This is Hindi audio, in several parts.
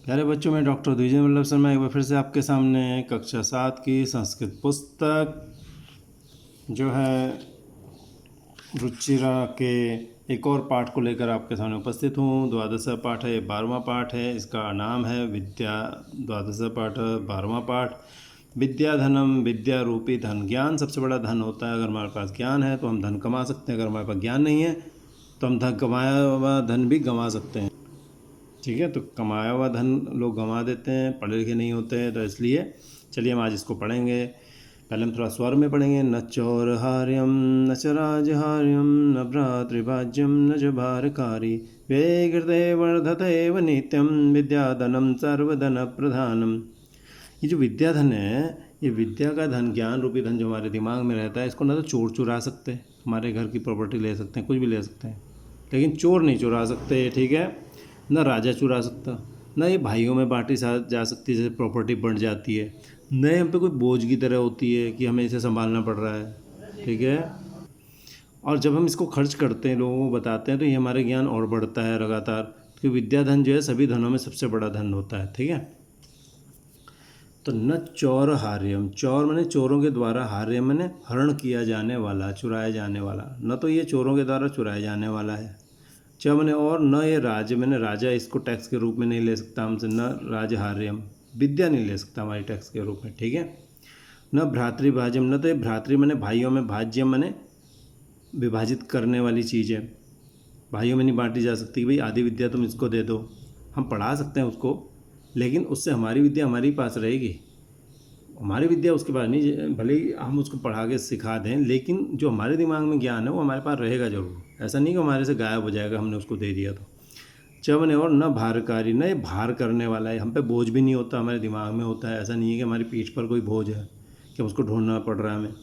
प्यारे बच्चों, मैं डॉक्टर द्विजय वल्लभ शर्मा एक बार फिर से आपके सामने कक्षा 7 की संस्कृत पुस्तक जो है रुचिरा के एक और पाठ को लेकर आपके सामने उपस्थित हूँ। द्वादश पाठ है, 12वां पाठ है। इसका नाम है विद्या। द्वादश पाठ 12वां पाठ। विद्याधनम, विद्या रूपी धन। ज्ञान सबसे बड़ा धन होता है। अगर हमारे पास ज्ञान है तो हम धन कमा सकते हैं। अगर हमारे पास ज्ञान नहीं है तो हम धन कमाया हुआ धन भी गंवा सकते हैं। ठीक है, तो कमाया हुआ धन लोग गंवा देते हैं, पढ़े लिखे नहीं होते हैं। तो इसलिए चलिए हम आज इसको पढ़ेंगे। पहले हम थोड़ा स्वर में पढ़ेंगे। न चौरहार्यम न च राजहार्यम न भ्रातृभाज्यम न च भारकारी वेगृते वर्धते व नित्यम विद्याधनम सर्वधन प्रधानम। ये जो विद्याधन है, ये विद्या का धन, ज्ञान रूपी धन जो हमारे दिमाग में रहता है, इसको ना तो चोर चुरा सकते हैं, हमारे घर की प्रॉपर्टी ले सकते हैं, कुछ भी ले सकते हैं, लेकिन चोर नहीं चुरा सकते। ठीक है, न राजा चुरा सकता, न ये भाइयों में बांटी जा सकती है, जैसे प्रॉपर्टी बढ़ जाती है, न हम पे कोई बोझ की तरह होती है कि हमें इसे संभालना पड़ रहा है। ठीक है, और जब हम इसको खर्च करते हैं, लोगों को बताते हैं, तो ये हमारे ज्ञान और बढ़ता है लगातार। क्योंकि विद्याधन जो है सभी धनों में सबसे बड़ा धन होता है। ठीक है, तो न चौर हार्यम, चौर मैंने चोरों के द्वारा, हार्यम मैंने हरण किया जाने वाला, चुराया जाने वाला, न तो ये चोरों के द्वारा चुराया जाने वाला है। च मैंने और न ये राज, मैंने राजा इसको टैक्स के रूप में नहीं ले सकता हमसे। न राजहार्यम, विद्या नहीं ले सकता हमारी टैक्स के रूप में। ठीक है, न भ्रातृभाज्यम, न तो ये भ्रातृ मैंने भाइयों में, भाज्यम मैंने विभाजित करने वाली चीज़ है, भाइयों में नहीं बांटी जा सकती कि भाई आधी विद्या तुम इसको दे दो। हम पढ़ा सकते हैं उसको, लेकिन उससे हमारी विद्या हमारे पास रहेगी, हमारी विद्या उसके पास नहीं। भले ही हम उसको पढ़ा के सिखा दें, लेकिन जो हमारे दिमाग में ज्ञान है वो हमारे पास रहेगा जरूर। ऐसा नहीं कि हमारे से गायब हो जाएगा हमने उसको दे दिया तो। चवन और न भारकारी, न ये भार करने वाला है, हम पे बोझ भी नहीं होता, हमारे दिमाग में होता है। ऐसा नहीं है कि हमारी पीठ पर कोई बोझ है कि उसको ढूंढना पड़ रहा है हमें।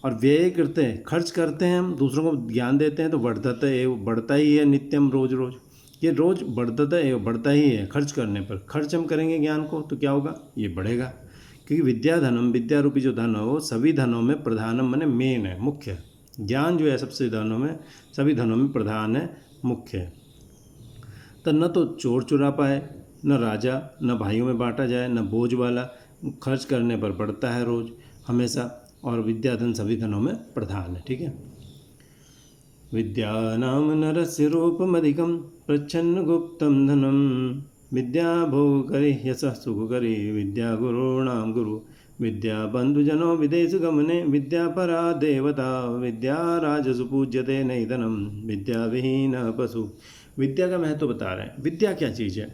और व्यय करते हैं, खर्च करते हैं, हम दूसरों को ज्ञान देते हैं तो बढ़ता है, वो बढ़ता ही है नित्यम, रोज़ रोज़ ये रोज़ बढ़ता है, बढ़ता ही है। खर्च करने पर, खर्च हम करेंगे ज्ञान को तो क्या होगा, ये बढ़ेगा। क्योंकि विद्याधनम, विद्या रूपी जो धन है वो सभी धनों में प्रधानम माने मेन है, मुख्य है। ज्ञान जो है सबसे धनों में, सभी धनों में प्रधान है, मुख्य है। तो न तो चोर चुरा पाए, न राजा, न भाइयों में बांटा जाए, न बोझ वाला, खर्च करने पर बढ़ता है रोज हमेशा, और विद्याधन सभी धनों में प्रधान है। ठीक है, विद्यानाम नरस्य रूपमधिकं प्रच्छन्न गुप्तं धनम विद्या भोग करी यश सुख करी विद्या गुरुणाम गुरु विद्या बंधुजनो विदेश गमने विद्या परा देवता विद्या राजसु पूज्यते नैधनम विद्या विहीन पशु। विद्या का महत्व बता रहे हैं। विद्या क्या चीज़ है?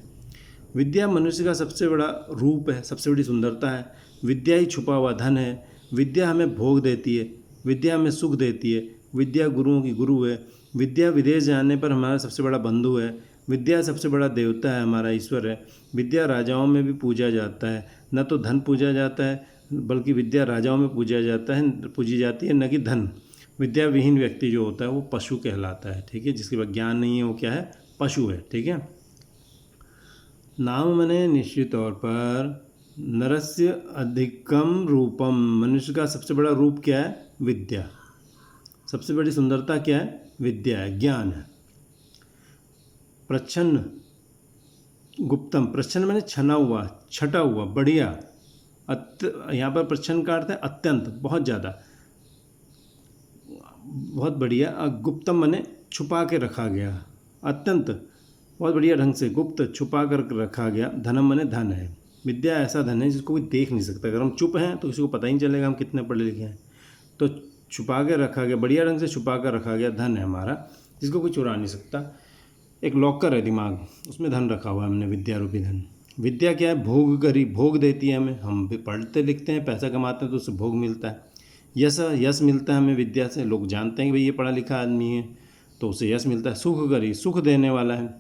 विद्या मनुष्य का सबसे बड़ा रूप है, सबसे बड़ी सुंदरता है। विद्या ही छुपा हुआ धन है। विद्या हमें भोग देती है, विद्या हमें सुख देती है। विद्या गुरुओं की गुरु है। विद्या विदेश जाने पर हमारा सबसे बड़ा बंधु है। विद्या सबसे बड़ा देवता है, हमारा ईश्वर है। विद्या राजाओं में भी पूजा जाता है, न तो धन पूजा जाता है, बल्कि विद्या राजाओं में पूजा जाता है, पूजी जाती है, न कि धन। विद्या विहीन व्यक्ति जो होता है वो पशु कहलाता है। ठीक है, जिसके पास ज्ञान नहीं है वो क्या है, पशु है। ठीक है, नाम मने निश्चित तौर पर नरस्य अधिकम रूपम, मनुष्य का सबसे बड़ा रूप क्या है, विद्या। सबसे बड़ी सुंदरता क्या है, विद्या है, ज्ञान है। प्रच्छन्न गुप्तम, प्रच्छन्न मैंने छना हुआ, छटा हुआ, बढ़िया। यहाँ पर प्रच्छन्न का अर्थ है अत्यंत, बहुत ज़्यादा, बहुत बढ़िया। गुप्तम मैंने छुपा के रखा गया, अत्यंत बहुत बढ़िया ढंग से गुप्त छुपा कर रखा गया। धनम मैंने धन है। विद्या ऐसा धन है जिसको कोई देख नहीं सकता। अगर हम चुप हैं तो किसी को पता ही नहीं चलेगा हम कितने पढ़े लिखे हैं। तो छुपा के रखा गया, बढ़िया ढंग से छुपा कर रखा गया धन है हमारा, जिसको कोई चुरा नहीं सकता। एक लॉकर है दिमाग, उसमें धन रखा हुआ है हमने, विद्या रूपी धन। विद्या क्या है, भोग करी, भोग देती है हमें। हम भी पढ़ते लिखते हैं, पैसा कमाते हैं तो उससे भोग मिलता है। यश मिलता है हमें विद्या से। लोग जानते हैं कि भाई ये पढ़ा लिखा आदमी है, तो उसे यश मिलता है। सुख करी, सुख देने वाला है।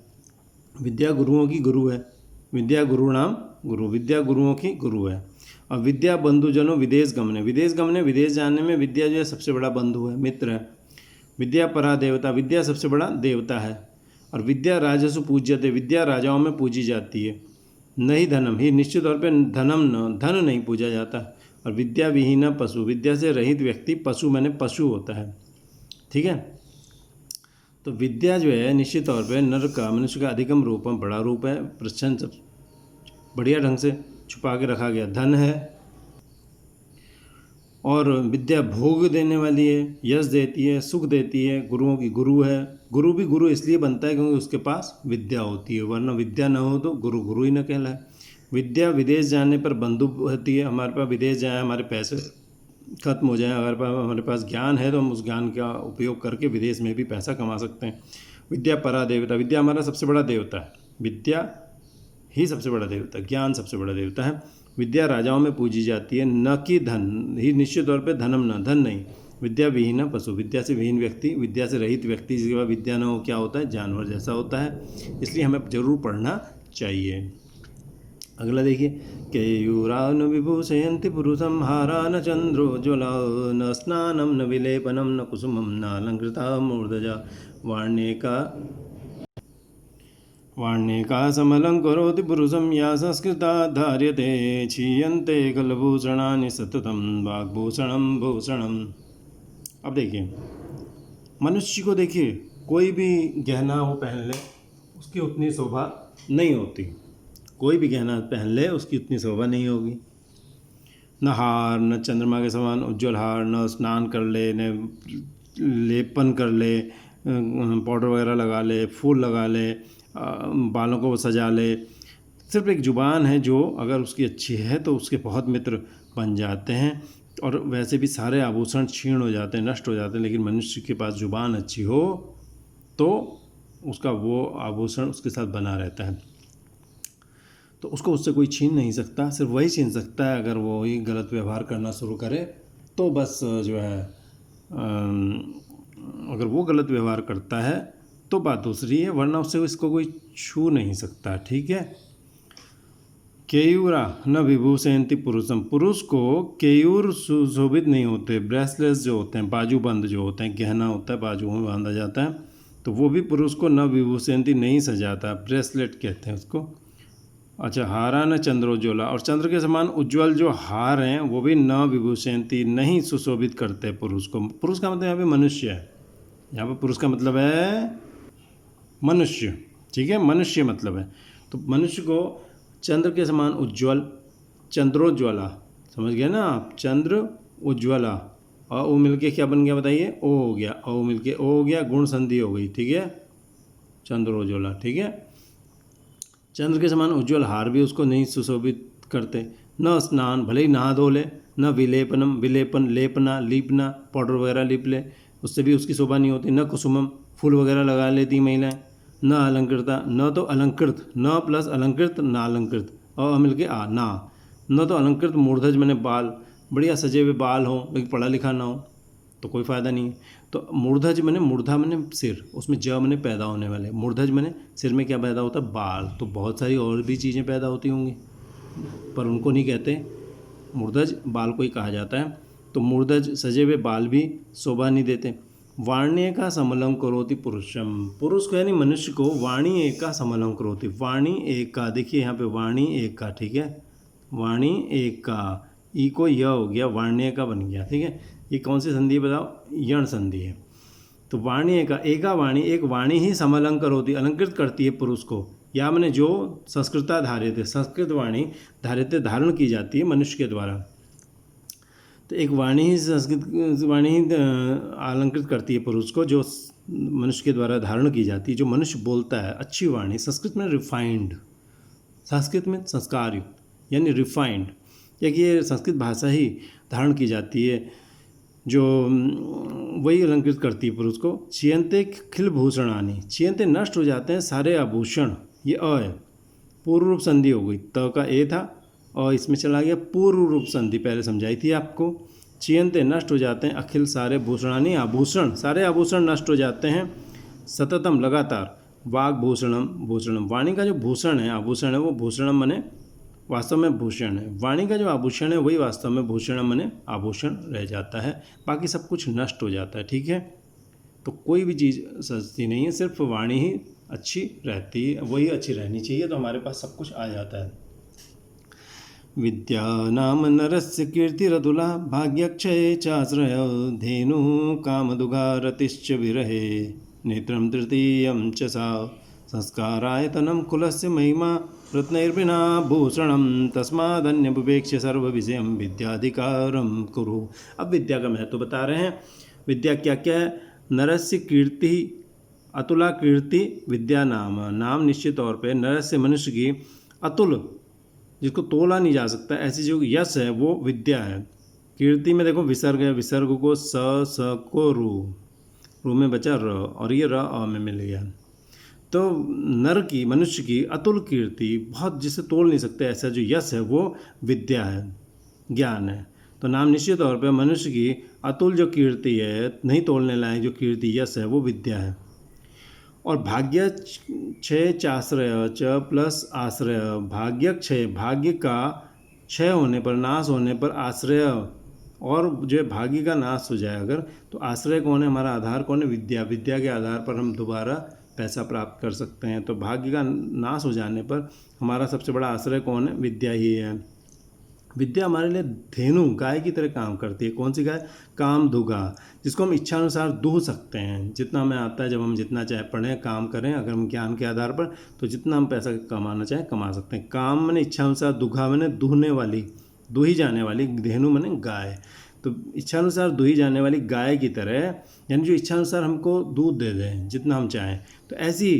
विद्या गुरुओं की गुरु है। विद्या गुरुणाम गुरु, विद्या गुरुओं की गुरु है। और विद्या बंधुजनों विदेश गमने, विदेश गमने, विदेश जाने में विद्या जो है सबसे बड़ा बंधु है, मित्र है। विद्या परा देवता, विद्या सबसे बड़ा देवता है। और विद्या राजसु पूज्यते, विद्या राजाओं में पूजी जाती है। नहीं धनम ही, निश्चित तौर पे धनम न, धन नहीं पूजा जाता। और विद्या विहीन पशु, विद्या से रहित व्यक्ति पशु मैंने पशु होता है। ठीक है, तो विद्या जो है निश्चित तौर पे नर का, मनुष्य का अधिकम रूपम, बड़ा रूप है। प्रच्छन्न बढ़िया ढंग से छुपा के रखा गया। धन है और विद्या भोग देने वाली है, यश देती है, सुख देती है, गुरुओं की गुरु है। गुरु भी गुरु इसलिए बनता है क्योंकि उसके पास विद्या होती है, वरना विद्या न हो तो गुरु गुरु ही न कहलाए। विद्या विदेश जाने पर बंधु होती है। हमारे पास विदेश जाए, हमारे पैसे खत्म हो जाए, अगर हमारे पास ज्ञान है तो हम उस ज्ञान का उपयोग करके विदेश में भी पैसा कमा सकते हैं। विद्या परा देवता, विद्या हमारा सबसे बड़ा देवता है। विद्या ही सबसे बड़ा देवता, ज्ञान सबसे बड़ा देवता है। विद्या राजाओं में पूजी जाती है, न कि धन ही। निश्चित तौर पे धनम न, धन नहीं। विद्या विहीन पशु, विद्या से विहीन व्यक्ति, विद्या से रहित व्यक्ति, जिसके पास विद्या न हो क्या होता है, जानवर जैसा होता है। इसलिए हमें जरूर पढ़ना चाहिए। अगला देखिए, केयूरान विभूषयन्ति पुरुषं हारा न चंद्रोज्ज्वला न स्नानम न विलेपनम न कुसुमम न अलंकृता मूर्धजा वाण्येका समलंकरोति पुरुषं या संस्कृता धार्यते क्षीयन्ते कलभूषणानि सततं वाग्भूषणं भूषणम। अब देखिए, मनुष्य को देखिए, कोई भी गहना वो पहन ले उसकी उतनी शोभा नहीं होती। कोई भी गहना पहन ले उसकी उतनी शोभा नहीं होगी। न हार, न चंद्रमा के समान उज्ज्वल हार, न स्नान कर ले, न लेपन कर ले, पाउडर वगैरह लगा ले, फूल लगा ले, बालों को सजा ले। सिर्फ एक जुबान है जो अगर उसकी अच्छी है तो उसके बहुत मित्र बन जाते हैं, और वैसे भी सारे आभूषण क्षीण हो जाते हैं, नष्ट हो जाते हैं। लेकिन मनुष्य के पास जुबान अच्छी हो तो उसका वो आभूषण उसके साथ बना रहता है, तो उसको उससे कोई छीन नहीं सकता। सिर्फ वही छीन सकता है अगर वो ही गलत व्यवहार करना शुरू करे, तो बस जो है अगर वो गलत व्यवहार करता है तो बात दूसरी है, वरना उससे इसको कोई छू नहीं सकता। ठीक है। केयूरा न विभूषयन्ति पुरुषम, पुरुष को केयूर सुशोभित नहीं होते। ब्रेसलेट्स जो होते हैं, बाजूबंद जो होते हैं, गहना होता है बाजू में बांधा जाता है, तो वो भी पुरुष को न विभूषयन्ति नहीं सजाता, ब्रेसलेट कहते हैं उसको। अच्छा, हारा न चंद्रोज्ज्वला, और चंद्र के समान उज्ज्वल जो हार हैं वो भी न विभूषयन्ति, नहीं सुशोभित करते पुरुष को। पुरुष का मतलब यहाँ पे मनुष्य है, यहाँ पे पुरुष का मतलब है मनुष्य। ठीक है, मनुष्य मतलब है। तो मनुष्य को चंद्र के समान उज्ज्वल, चंद्रोज्ज्वला, समझ गए ना आप, चंद्र उज्ज्वला, और ओ मिलके क्या बन गया बताइए, ओ हो गया, ओ मिलके ओ हो गया, गुण संधि हो गई। ठीक है, चंद्रोज्ज्वला। ठीक है, चंद्र के समान उज्ज्वल हार भी उसको नहीं सुशोभित करते। न स्नान, भले ही नहा धो ले, न विलेपनम, विलेपन लेपना, लीपना, पाउडर वगैरह लीप ले, उससे भी उसकी शोभा नहीं होती। न कुसुमम, फूल वगैरह लगा लेती महिलाएं। न अलंकृता, न तो अलंकृत, न प्लस अलंकृत, न अलंकृत, और मिल के आ ना, न तो अलंकृत मूर्धज मैंने बाल, बढ़िया सजे हुए बाल हो लेकिन पढ़ा लिखा ना हो तो कोई फ़ायदा नहीं है। तो मूर्धज मैंने, मूर्धा मैंने सिर, उसमें ज मैंने पैदा होने वाले, मूर्धज मैंने सिर में क्या पैदा होता है, बाल। तो बहुत सारी और भी चीज़ें पैदा होती होंगी पर उनको नहीं कहते, मूर्धज बाल को ही कहा जाता है। तो मूर्धज सजे हुए बाल भी शोभा नहीं देते। वाणी का समलम करोति पुरुषम, पुरुष को यानी मनुष्य को वाणी एक का समलम करोति, वाणी एक का, देखिए यहाँ पे वाणी एक का। ठीक है, वाणी एक का, ई को य हो गया, वाण्य का बन गया। ठीक है, ये कौन सी संधि है बताओ, यण संधि है। तो वाणी एका वाणी, एक वाणी ही समलंकर होती, अलंकृत करती है पुरुष को। या मैंने जो संस्कृता धार्यते, संस्कृत वाणी धार्यते, धारण की जाती है मनुष्य के द्वारा। तो एक वाणी ही, संस्कृत वाणी ही अलंकृत करती है पुरुष को, जो मनुष्य के द्वारा धारण की जाती है, जो मनुष्य बोलता है। अच्छी वाणी, संस्कृत में रिफाइंड, संस्कृत में संस्कार युक्त यानी रिफाइंड, या कि ये संस्कृत भाषा ही धारण की जाती है, जो वही अलंकृत करती है पुरुष को। छियंते खिल भूषणानी, छियंते नष्ट हो जाते हैं सारे आभूषण, ये अ है, पूर्व रूप संधि हो गई, त का ए था और इसमें चला गया पूर्व रूप संधि, पहले समझाई थी आपको। छियंते नष्ट हो जाते हैं, अखिल सारे भूषणानी, आभूषण, सारे आभूषण नष्ट हो जाते हैं। सततम लगातार, वाग भूषणम, भूषणम, वाणी का जो भूषण है, आभूषण है, वो भूषणम मने वास्तव में भूषण है। वाणी का जो आभूषण है वही वास्तव में भूषण मने आभूषण रह जाता है, बाकी सब कुछ नष्ट हो जाता है। ठीक है, तो कोई भी चीज़ सस्ती नहीं है, सिर्फ वाणी ही अच्छी रहती है, वही अच्छी रहनी चाहिए, तो हमारे पास सब कुछ आ जाता है। विद्या नाम नरस्य कीर्तिरतुला भाग्यक्षये चाश्रय धेनु कामदुघा रतिश्च विरहे नेत्रम तृतीयं च सा संस्कारायतनं कुलस्य महिमा रत्नैर्विना भूषणं तस्मादन्यमुपेक्ष्य सर्वविषयं विद्याधिकारं कुरु। अब विद्या का महत्व बता रहे हैं। विद्या क्या क्या है? नरस्य कीर्ति अतुला कीर्ति विद्या नाम। नाम निश्चित तौर पे नरस्य मनुष्य की अतुल, जिसको तोला नहीं जा सकता, ऐसी जो यश है वो विद्या है। कीर्ति में देखो विसर्ग है, विसर्ग को स को रू में बचा र, और ये र अ में मिल गया। तो नर की, मनुष्य की अतुल कीर्ति, बहुत जिसे तोल नहीं सकते ऐसा जो यश है वो विद्या है, ज्ञान है। तो नाम निश्चित तौर पे मनुष्य की अतुल जो कीर्ति है, नहीं तोलने लायक जो कीर्ति यश है वो विद्या है। और भाग्य क्षय चाश्रय च प्लस आश्रय, भाग्य क्षय, भाग्य का क्षय होने पर, नाश होने पर आश्रय, और जो है भाग्य का नाश हो जाए अगर, तो आश्रय कौन है? हमारा आधार कौन है? विद्या। विद्या के आधार पर हम दोबारा पैसा प्राप्त कर सकते हैं। तो भाग्य का नाश हो जाने पर हमारा सबसे बड़ा आश्रय कौन है? विद्या ही है। विद्या हमारे लिए धेनु, गाय की तरह काम करती है। कौन सी गाय? कामधुगा, जिसको हम इच्छानुसार दूह सकते हैं। जितना हमें आता है, जब हम जितना चाहे पढ़ें, काम करें, अगर हम ज्ञान के आधार पर, तो जितना हम पैसा कमाना चाहें कमा सकते हैं। काम मैंने इच्छानुसार, दुघा मैंने दूहने वाली, दूही जाने वाली, धेनु मैंने गाय। तो इच्छानुसार दूही जाने वाली गाय की तरह, यानी जो इच्छानुसार हमको दूध दे दें जितना हम चाहें, तो ऐसी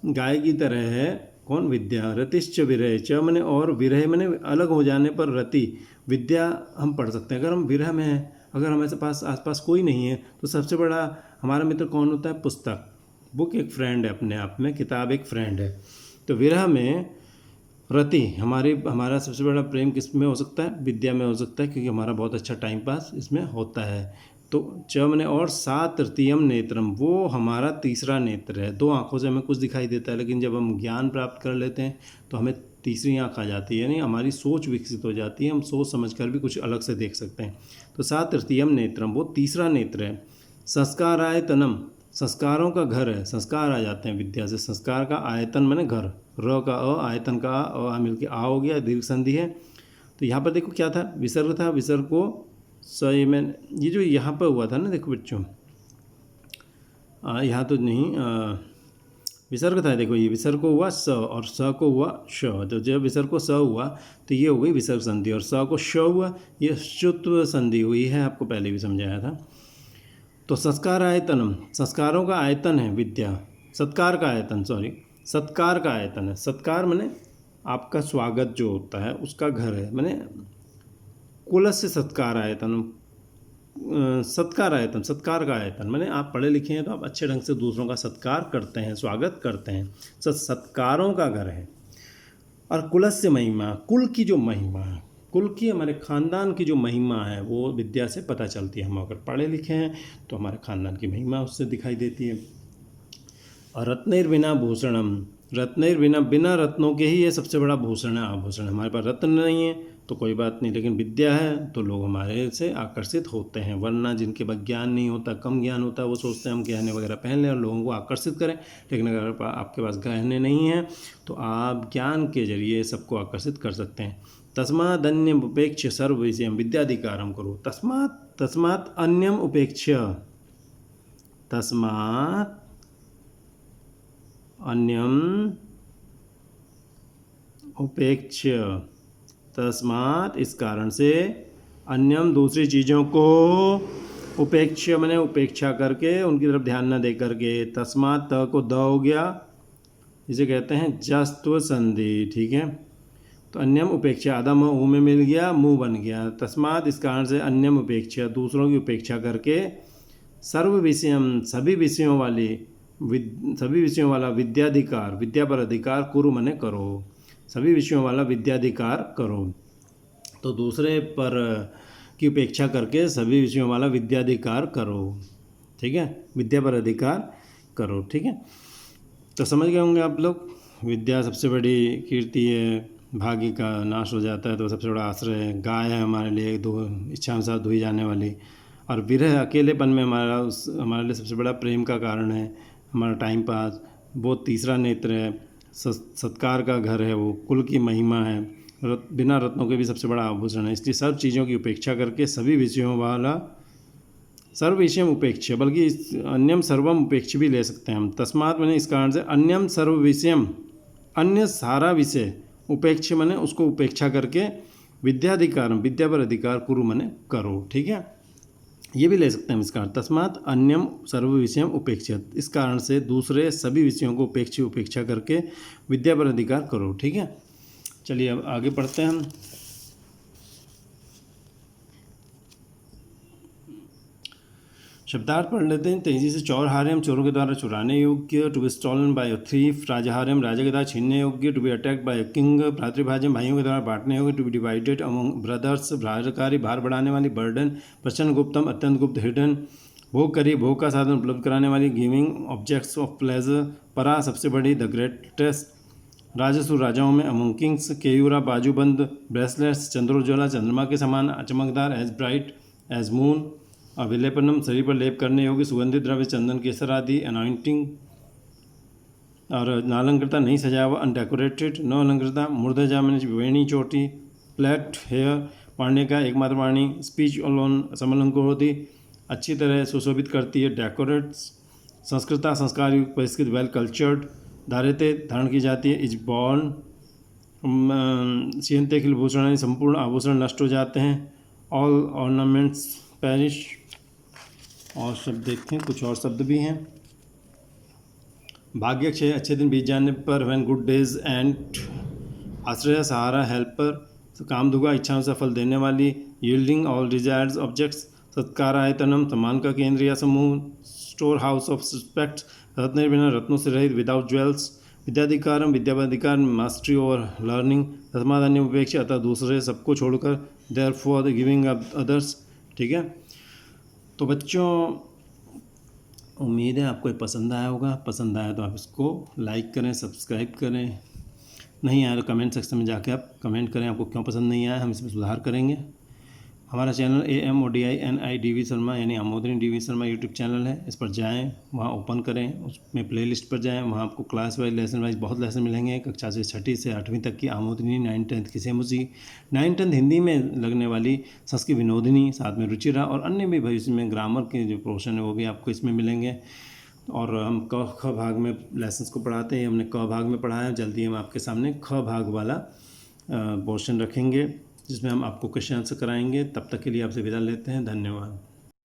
गाय की तरह है कौन? विद्या। रतिश्च विरह च मैंने, और विरह मैंने अलग हो जाने पर रति, विद्या हम पढ़ सकते हैं। अगर हम विरह में हैं, अगर हमारे पास आसपास कोई नहीं है, तो सबसे बड़ा हमारा मित्र कौन होता है? पुस्तक। बुक एक फ्रेंड है अपने आप में, किताब एक फ्रेंड है। तो विरह में रति, हमारा सबसे बड़ा प्रेम किस में हो सकता है? विद्या में हो सकता है, क्योंकि हमारा बहुत अच्छा टाइम पास इसमें होता है। तो च मैंने, और सा तृतीयम नेत्रम, वो हमारा तीसरा नेत्र है। दो आँखों से हमें कुछ दिखाई देता है, लेकिन जब हम ज्ञान प्राप्त कर लेते हैं तो हमें तीसरी आँख आ जाती है, यानी हमारी सोच विकसित हो जाती है, हम सोच समझकर भी कुछ अलग से देख सकते हैं। तो सा तृतीयम नेत्रम, वो तीसरा नेत्र है। संस्कारायतनम, संस्कारों का घर है, संस्कार आ जाते हैं विद्या से। संस्कार का आयतन मैंने घर, र का अ, आयतन का अ मिलकर आ हो गया, दीर्घ संधि है। तो यहाँ पर देखो क्या था? विसर्ग था, विसर्ग को सही में, ये जो यहाँ पर हुआ था ना, देखो बच्चों, यहाँ तो नहीं, विसर्ग था, देखो ये विसर्ग को हुआ स और स को हुआ श। तो जब विसर्ग को स हुआ तो ये हो गई विसर्ग संधि, और स को श हुआ, ये शुत्व संधि हुई है, आपको पहले भी समझाया था। तो संस्कार आयतनम, संस्कारों का आयतन है विद्या। सत्कार का आयतन, सॉरी, सत्कार का आयतन है। सत्कार मैंने आपका स्वागत जो होता है उसका घर है, मैंने कुलस्य सत्कार आयतन, सत्कार आयतन, सत्कार का आयतन, मैंने आप पढ़े लिखे हैं तो आप अच्छे ढंग से दूसरों का सत्कार करते हैं, स्वागत करते हैं। सत्कारों का घर है। और कुलस्य महिमा, कुल की जो महिमा है, कुल की, हमारे ख़ानदान की जो महिमा है वो विद्या से पता चलती है। हम अगर पढ़े लिखे हैं तो हमारे ख़ानदान की महिमा उससे दिखाई देती है। और रत्नैर्विना भूषणम, रत्नैर्विना, बिना रत्नों के ही ये सबसे बड़ा भूषण है, आभूषण। हमारे पास रत्न नहीं है तो कोई बात नहीं, लेकिन विद्या है तो लोग हमारे से आकर्षित होते हैं। वरना जिनके पास ज्ञान नहीं होता, कम ज्ञान होता है, वो सोचते हैं हम गहने वगैरह पहन लें और लोगों को आकर्षित करें। लेकिन अगर आपके पास गहने नहीं हैं तो आप ज्ञान के जरिए सबको आकर्षित कर सकते हैं। तस्मात् अन्यम उपेक्ष्य सर्व विषयम विद्याधिकारम करो। तस्मात् अन्यम उपेक्ष्य, तस्मात् अन्यम उपेक्ष्य, तस्मात् इस कारण से, अन्यम दूसरी चीज़ों को, उपेक्ष्य मैंने उपेक्षा करके, उनकी तरफ ध्यान न दे करके। तस्मात् त को द हो गया, इसे कहते हैं जस्त्व संधि, ठीक है। तो अन्यम उपेक्षा, आधा म ऊ में मिल गया, मुँह बन गया। तस्मात् इस कारण से, अन्यम उपेक्षा, दूसरों की उपेक्षा करके, सर्व विषयम, सभी विषयों वाली, सभी विषयों वाला विद्याधिकार, विद्या पर अधिकार, कुरु मने करो, सभी विषयों वाला विद्याधिकार करो। तो दूसरे पर की उपेक्षा करके सभी विषयों वाला विद्याधिकार करो, ठीक है, विद्या पर अधिकार करो, ठीक है। तो समझ गए होंगे आप लोग, विद्या सबसे बड़ी कीर्ति है, भाग्य का नाश हो जाता है तो सबसे बड़ा आश्रय है। गाय है हमारे लिए दो इच्छानुसार धोई जाने वाली, और विरह, अकेलेपन में हमारे लिए सबसे बड़ा प्रेम का कारण है, हमारा टाइम पास। वो तीसरा नेत्र है, सत्कार का घर है, वो कुल की महिमा है, बिना रत्नों के भी सबसे बड़ा आभूषण है। इसलिए सब चीज़ों की उपेक्षा करके सभी विषयों वाला सर्व विषयम उपेक्ष्य, बल्कि अन्यम सर्वम उपेक्ष्य भी ले सकते हैं हम। तस्मात मैंने इस कारण से अन्यम सर्व विषयम, अन्य सारा विषय, उपेक्ष्य मैंने उसको उपेक्षा करके, विद्याधिकारम विद्या पर अधिकार कुरु मैंने करो। ठीक है, ये भी ले सकते हैं हम इस कारण। तस्मात अन्यम सर्व विषयम उपेक्षित, इस कारण से दूसरे सभी विषयों को उपेक्षा करके विद्या पर अधिकार करो। ठीक है, चलिए अब आगे पढ़ते हैं हम। शब्दार्थ पढ़ लेते हैं तेजी से। चौरहार्यम, चोरों के द्वारा चुराने योग्य। To be stolen by a thief. राजहार्यम, राजा के द्वारा छीनने योग्य। To be attacked by a king. भ्रातृभाज्यम, भाइयों के द्वारा बांटने योग्य। To be divided among brothers, भारकारी, भार बढ़ाने वाली, बर्डन। प्रचंड गुप्तम, अत्यंत गुप्त, हिडन। भोग करी, भोग का साधन उपलब्ध कराने वाली, गिविंग ऑब्जेक्ट्स ऑफ प्लेजर। परा, सबसे बड़ी, द ग्रेटेस्ट। राजसु, राजाओं में, अमंग किंग्स। केयूरा, बाजूबंद। ब्रेसलेट्स, चंद्रोज्ज्वला, चंद्रमा के समान चमकदार, एज ब्राइट एज मून। विलेपनम, शरीर पर लेप करने योग्य, सुगंधित द्रव्य, चंदन, केसर आदि। अनॉइंटिंग, और नालंकृता, नहीं सजाया हुआ, अनडेकोरेटेड। नो अलंकृता, मूर्धजा मैंने वेणी, चोटी। प्लेट, हेयर, पढ़ने का एकमात्र वाणी। स्पीच अलोन, समलंकुर होती, अच्छी तरह सुशोभित करती है, डेकोरेट्स। संस्कृता, संस्कार युक्त, परिष्कृत, वेल कल्चर्ड। धारिते, धारण की जाती है, इज बॉर्न। सीयंते खिल भूषण, संपूर्ण आभूषण नष्ट हो जाते हैं। All ornaments perish. और शब्द देखते हैं, कुछ और शब्द भी हैं। भाग्यक्षय, अच्छे दिन बीत जाने पर। When good days end. आश्रय, सहारा, हेल्पर। कामधुगा, इच्छाओं से फल देने वाली। Yielding all desires objects. सत्कारायतनम, सम्मान का केंद्र या समूह। स्टोर हाउस ऑफ रिस्पेक्ट, रत्न बिना, रत्नों से रहित, विदाउट ज्वेल्स। विद्याधिकारम, विद्या पर अधिकार, मास्टरी ओवर लर्निंग। तस्मात् अन्य उपेक्षा, अतः दूसरे सबको छोड़कर। Therefore giving others. ठीक है, तो बच्चों उम्मीद है आपको ये पसंद आया होगा। पसंद आया तो आप इसको लाइक करें, सब्सक्राइब करें। नहीं आया तो कमेंट सेक्शन में जाके आप कमेंट करें आपको क्यों पसंद नहीं आया, हम इसमें सुधार करेंगे। हमारा चैनल AMODINI शर्मा यानी आमोदनी DV शर्मा यूट्यूब चैनल है। इस पर जाएं, वहाँ ओपन करें, उसमें प्लेलिस्ट पर जाएं, वहाँ आपको क्लास वाइज, लेसन वाइज बहुत लेसन मिलेंगे। कक्षा से 6ठी से 8वीं तक की आमोदनी, 9th 10th की सेमुसी, 9th 10th हिंदी में लगने वाली, संस्कृत विनोदिनी, साथ में रुचिरा और अन्य भी भविष्य में ग्रामर के जो पोर्शन है वो भी आपको इसमें मिलेंगे। और हम क ख भाग में लेसन्स को पढ़ाते हैं। हमने क भाग में पढ़ाया, जल्दी हम आपके सामने ख भाग वाला पोर्शन रखेंगे जिसमें हम आपको क्वेश्चन आंसर कराएंगे। तब तक के लिए आपसे विदा लेते हैं, धन्यवाद।